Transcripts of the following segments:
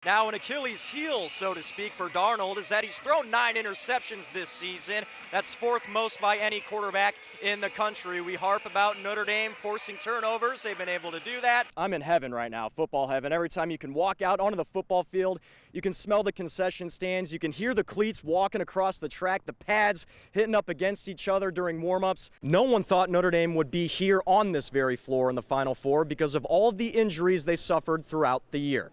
Now an Achilles heel, so to speak, for Darnold is that he's thrown 9 interceptions this season. That's 4th most by any quarterback in the country. We harp about Notre Dame forcing turnovers. They've been able to do that. I'm in heaven right now, football heaven. Every time you can walk out onto the football field, you can smell the concession stands. You can hear the cleats walking across the track, the pads hitting up against each other during warm-ups. No one thought Notre Dame would be here on this very floor in the Final Four because of all of the injuries they suffered throughout the year.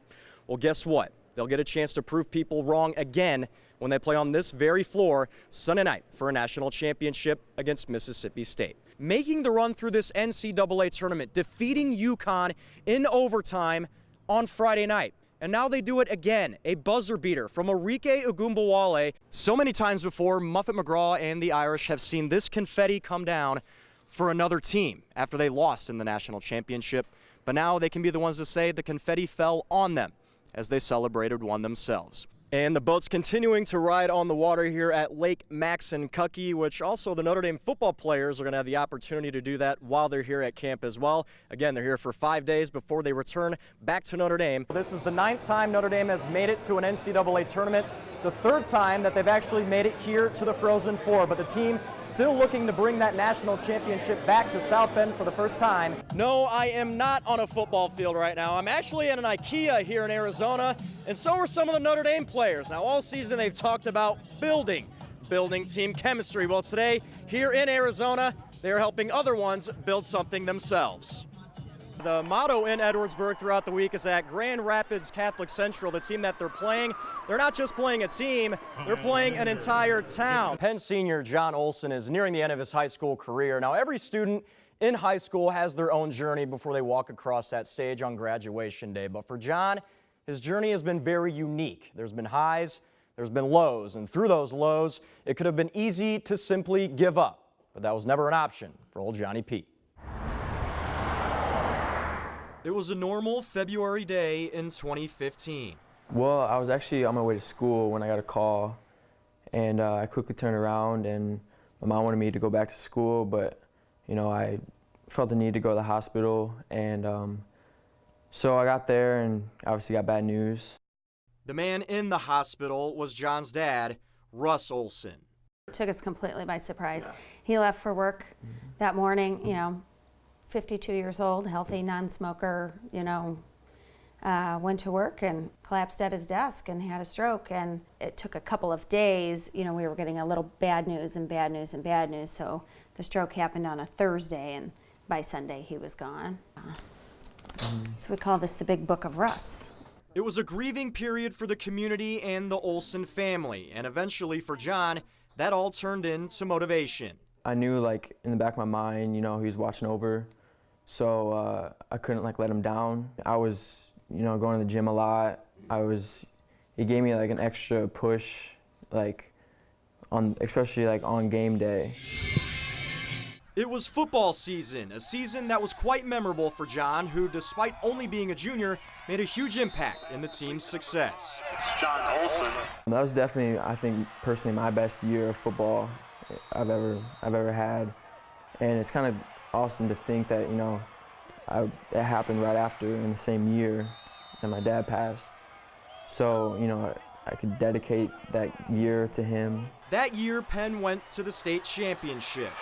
Well, guess what? They'll get a chance to prove people wrong again when they play on this very floor Sunday night for a national championship against Mississippi State. Making the run through this NCAA tournament, defeating UConn in overtime on Friday night. And now they do it again, a buzzer beater from Arike Ogunbowale. So many times before, Muffet McGraw and the Irish have seen this confetti come down for another team after they lost in the national championship. But now they can be the ones to say the confetti fell on them as they celebrated one themselves. And the boat's continuing to ride on the water here at Lake Maxinkuckee, which also the Notre Dame football players are going to have the opportunity to do that while they're here at camp as well. Again, they're here for 5 days before they return back to Notre Dame. This is the 9th time Notre Dame has made it to an NCAA tournament, the 3rd time that they've actually made it here to the Frozen Four, but the team still looking to bring that national championship back to South Bend for the first time. No, I am not on a football field right now. I'm actually at an IKEA here in Arizona, and so are some of the Notre Dame players. Now, all season they've talked about building team chemistry. Well, today, here in Arizona, they're helping other ones build something themselves. The motto in Edwardsburg throughout the week is that Grand Rapids Catholic Central, the team that they're playing, they're not just playing a team, they're playing an entire town. Penn senior John Olson is nearing the end of his high school career. Now, every student in high school has their own journey before they walk across that stage on graduation day. But for John, his journey has been very unique. There's been highs, there's been lows, and through those lows, it could have been easy to simply give up. But that was never an option for old Johnny P. It was a normal February day in 2015. Well, I was actually on my way to school when I got a call, and I quickly turned around, and my mom wanted me to go back to school, but you know, I felt the need to go to the hospital, and so I got there and obviously got bad news. The man in the hospital was John's dad, Russ Olson. It took us completely by surprise. Yeah. He left for work that morning, you know, 52 years old, healthy, non-smoker, you know, went to work and collapsed at his desk and had a stroke. And it took a couple of days. You know, we were getting a little bad news and bad news and bad news. So the stroke happened on a Thursday, and by Sunday he was gone. So we call this the Big Book of Russ. It was a grieving period for the community and the Olson family, and eventually for John, that all turned into motivation. I knew, like, in the back of my mind, you know, he was watching over, so I couldn't, like, let him down. I was, you know, going to the gym a lot. He gave me, like, an extra push, like, especially, like, on game day. It was football season, a season that was quite memorable for John, who, despite only being a junior, made a huge impact in the team's success. John Olson. That was definitely, I think, personally my best year of football I've ever had, and it's kind of awesome to think that, you know, it happened right after, in the same year that my dad passed. So, you know, I could dedicate that year to him. That year, Penn went to the state championship.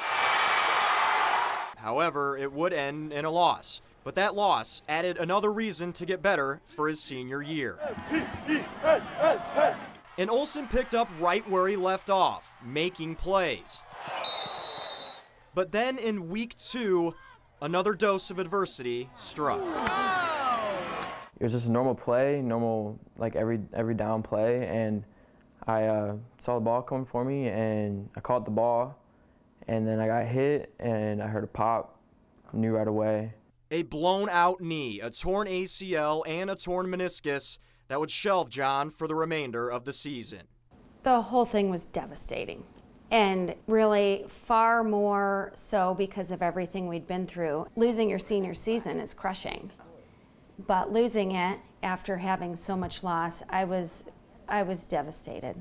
However, it would end in a loss. But that loss added another reason to get better for his senior year. And Olson picked up right where he left off, making plays. But then in week 2, another dose of adversity struck. It was just a normal play, like every down play, and I saw the ball coming for me, and I caught the ball, and then I got hit, and I heard a pop, knew right away. A blown-out knee, a torn ACL, and a torn meniscus that would shelve John for the remainder of the season. The whole thing was devastating, and really far more so because of everything we'd been through. Losing your senior season is crushing, but losing it after having so much loss, I was devastated.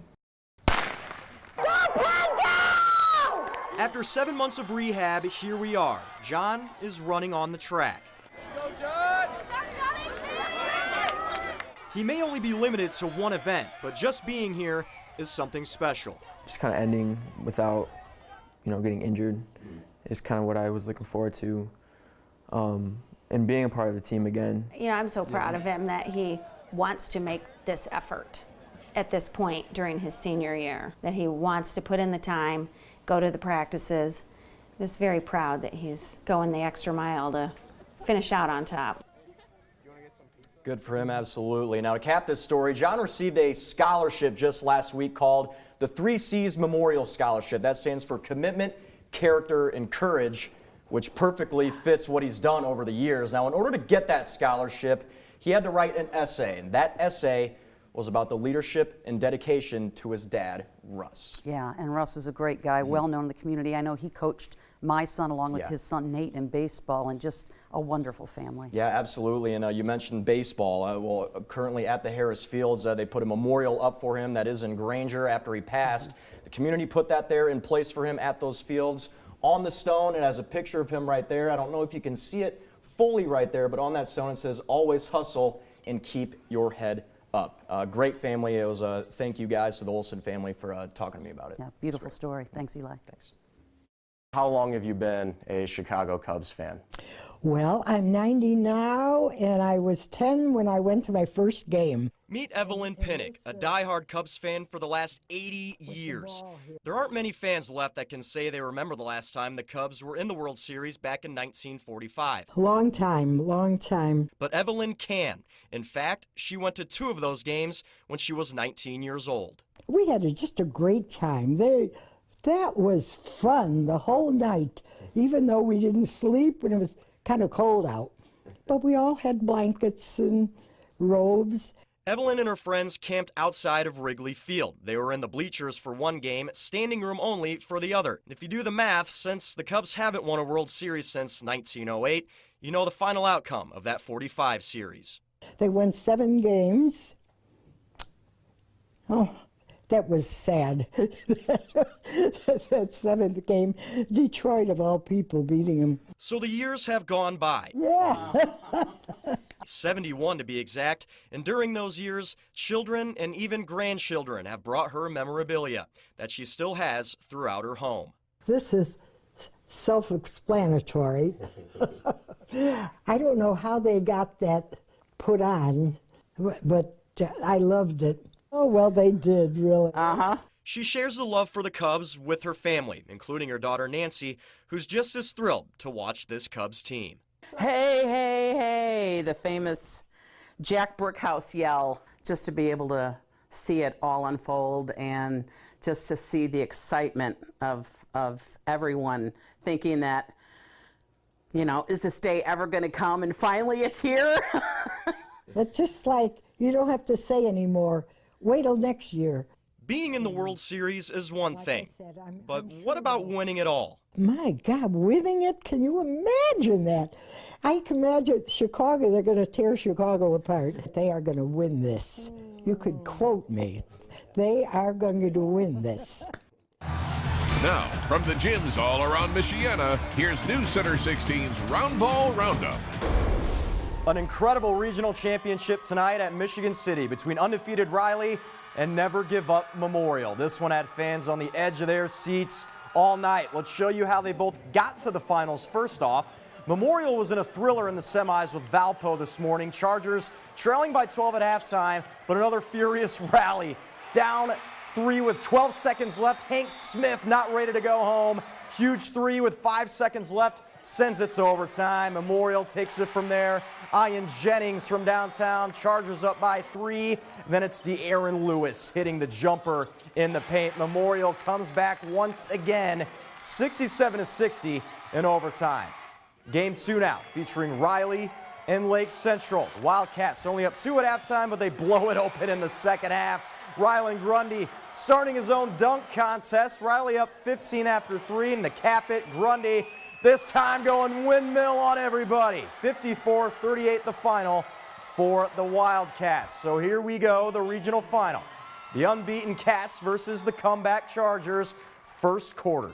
After 7 months of rehab, here we are. John is running on the track. Let's go, John! he may only be limited to one event, but just being here is something special. Just kind of ending without, getting injured is kind of what I was looking forward to. And being a part of the team again. I'm so proud of him that he wants to make this effort at this point during his senior year, that he wants to put in the time, go to the practices. Just very proud that he's going the extra mile to finish out on top. Good for him, absolutely. Now to cap this story, John received a scholarship just last week called the 3 C's Memorial Scholarship. That stands for commitment, character, and courage, which perfectly fits what he's done over the years. Now, in order to get that scholarship, he had to write an essay, and that essay was about the leadership and dedication to his dad, Russ. Yeah, and Russ was a great guy, well known in the community. I know he coached my son along with his son Nate in baseball, and just a wonderful family. Yeah, absolutely. And you mentioned baseball. Currently at the Harris Fields, they put a memorial up for him that is in Granger after he passed. The community put that there in place for him at those fields. On the stone, it has a picture of him right there. I don't know if you can see it fully right there, but on that stone it says, "Always hustle and keep your head up." Great family. It was a thank you guys to the Olsen family for talking to me about it. Yeah, beautiful story. Thanks, Eli. Thanks. How long have you been a Chicago Cubs fan? Well, I'm 90 now, and I was 10 when I went to my first game. Meet Evelyn Pinnock, a diehard Cubs fan for the last 80 years. There aren't many fans left that can say they remember the last time the Cubs were in the World Series back in 1945. Long time. But Evelyn can. In fact, she went to 2 of those games when she was 19 years old. We had just a great time. That was fun the whole night, even though we didn't sleep when it was kind of cold out. But we all had blankets and robes. Evelyn and her friends camped outside of Wrigley Field. They were in the bleachers for one game, standing room only for the other. If you do the math, since the Cubs haven't won a World Series since 1908, you know the final outcome of that 45 series. They won 7 games. Oh, that was sad. That 7th game, Detroit of all people beating them. So the years have gone by. Yeah. 71 to be exact, and during those years, children and even grandchildren have brought her memorabilia that she still has throughout her home. This is self-explanatory. I don't know how they got that put on, but I loved it. Oh, well, they did, really. She shares the love for the Cubs with her family, including her daughter Nancy, who's just as thrilled to watch this Cubs team. Hey, hey, hey, the famous Jack Brickhouse yell, just to be able to see it all unfold and just to see the excitement of everyone thinking that, is this day ever going to come, and finally it's here? It's just like, you don't have to say anymore. Wait till next year. Being in the World Series is one thing, but what about winning it all? My God, winning it? Can you imagine that? I can imagine Chicago, they're going to tear Chicago apart. They are going to win this. You could quote me. They are going to win this. Now, from the gyms all around Michiana, here's News Center 16's Round Ball Roundup. An incredible regional championship tonight at Michigan City between undefeated Riley and Never Give Up Memorial. This one had fans on the edge of their seats all night. Let's show you how they both got to the finals. First off, Memorial was in a thriller in the semis with Valpo this morning. Chargers trailing by 12 at halftime, but another furious rally. Down 3 with 12 seconds left. Hank Smith not ready to go home. Huge 3 with 5 seconds left. Sends it to overtime. Memorial takes it from there. Ian Jennings from downtown. Chargers up by 3. Then it's De'Aaron Lewis hitting the jumper in the paint. Memorial comes back once again, 67-60 in overtime. Game 2 now, featuring Riley and Lake Central. The Wildcats only up 2 at halftime, but they blow it open in the second half. Rylan Grundy starting his own dunk contest. Riley up 15 after 3, and to cap it, Grundy this time going windmill on everybody. 54-38 the final for the Wildcats. So here we go, the regional final. The unbeaten Cats versus the comeback Chargers. First quarter.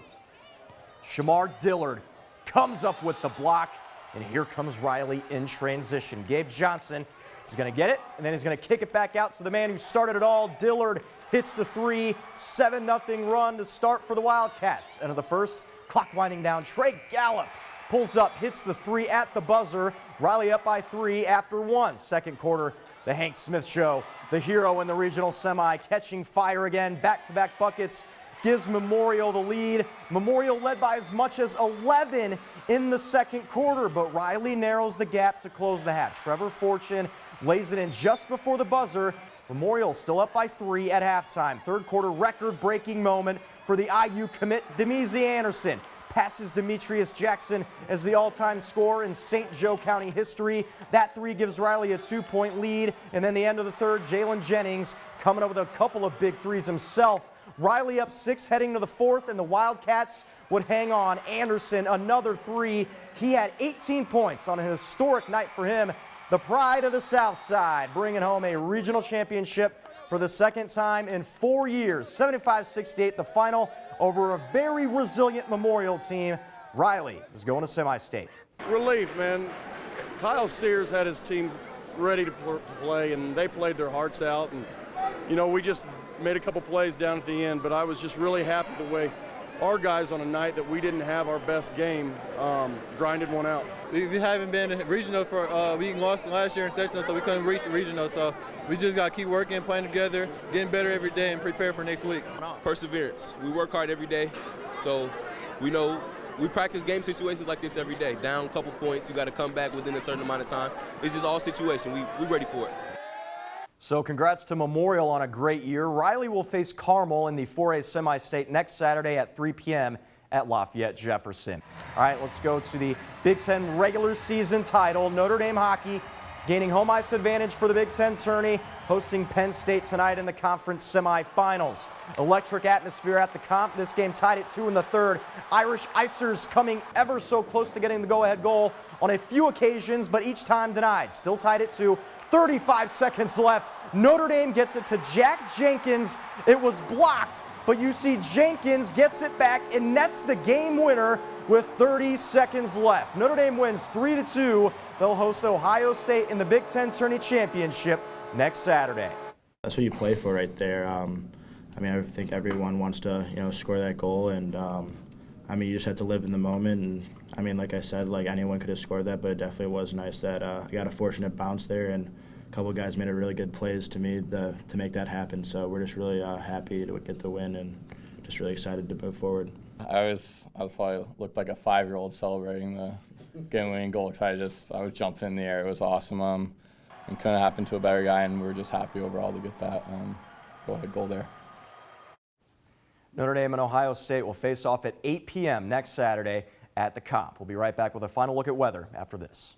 Shamar Dillard comes up with the block, and here comes Riley in transition. Gabe Johnson He's going to get it, and then he's going to kick it back out to the man who started it all. Dillard hits the three. 7-0 run to start for the Wildcats. End of the first, clock winding down. Trey Gallup pulls up, hits the three at the buzzer. Riley up by 3 after 1. Second quarter, the Hank Smith Show, the hero in the regional semi, catching fire again. Back-to-back buckets gives Memorial the lead. Memorial led by as much as 11 in the second quarter, but Riley narrows the gap to close the half. Trevor Fortune lays it in just before the buzzer. Memorial still up by 3 at halftime. Third quarter record-breaking moment for the IU commit, Demezi Anderson. Passes Demetrius Jackson as the all-time scorer in St. Joe County history. That 3 gives Riley a 2-point lead. And then the end of the third, Jalen Jennings coming up with a couple of big threes himself. Riley up 6 heading to the fourth, and the Wildcats would hang on. Anderson, another 3. He had 18 points on a historic night for him. The pride of the South Side, bringing home a regional championship for the second time in 4 years. 75-68, the final over a very resilient Memorial team. Riley is going to semi-state. Relief, man. Kyle Sears had his team ready to play, and they played their hearts out. And, you know, we just made a couple plays down at the end, but I was just really happy the way our guys on a night that we didn't have our best game grinded one out. We haven't been in regional for we lost last year in sectional, so we couldn't reach the regional. So we just got to keep working, playing together, getting better every day, and prepare for next week. Perseverance. We work hard every day, so we know we practice game situations like this every day. Down a couple points, you got to come back within a certain amount of time. It's just all situation. We ready for it. So congrats to Memorial on a great year. Riley will face Carmel in the 4A semi-state next Saturday at 3 p.m. at Lafayette Jefferson. All right, let's go to the Big Ten regular season title. Notre Dame hockey gaining home ice advantage for the Big Ten tourney, hosting Penn State tonight in the conference semifinals. Electric atmosphere at the comp. This game tied at 2 in the third. Irish Icers coming ever so close to getting the go-ahead goal on a few occasions, but each time denied. Still tied at 2. 35 seconds left. Notre Dame gets it to Jack Jenkins. It was blocked, but you see Jenkins gets it back and nets the game winner with 30 seconds left. Notre Dame wins 3-2. They'll host Ohio State in the Big Ten Tourney Championship next Saturday. That's what you play for right there. I mean, I think everyone wants to, score that goal, and I mean, you just have to live in the moment. And I mean, like I said, like anyone could have scored that, but it definitely was nice that I got a fortunate bounce there, and a couple of guys made a really good plays to me to make that happen. So we're just really happy to get the win and just really excited to move forward. I probably looked like a 5-year-old celebrating the game-winning goal. I was jumping in the air. It was awesome. And couldn't happen to a better guy, and we were just happy overall to get that go-ahead goal there. Notre Dame and Ohio State will face off at 8 p.m. next Saturday at the Comp. We'll be right back with a final look at weather after this.